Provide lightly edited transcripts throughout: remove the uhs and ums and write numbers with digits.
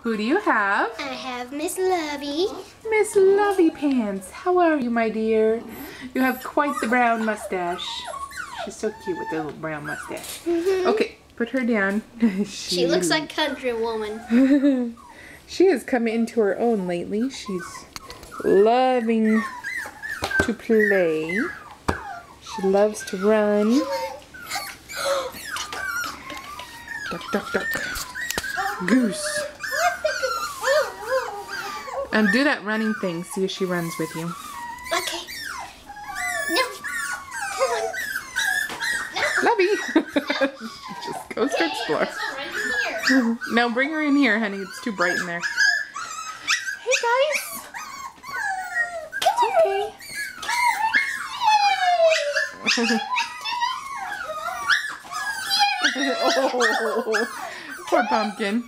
Who do you have? I have Miss Lovey. Miss Lovey Pants. How are you, my dear? You have quite the brown mustache. She's so cute with the little brown mustache. Okay, put her down. She looks like Country Woman. She has come into her own lately. She's loving to play. She loves to run. Duck, duck, duck. Goose. And do that running thing. See if she runs with you. Okay. No. Come on. Lovey. Just goes to explore. No, bring her in here, honey. It's too bright in there. Hey, guys. It's okay. Oh, poor pumpkin.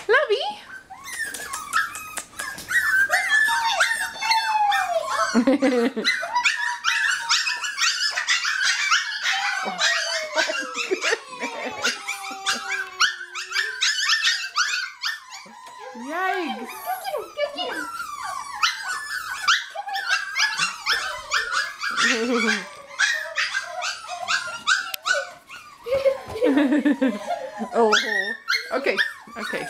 Lovey. Yikes! Oh, okay, okay.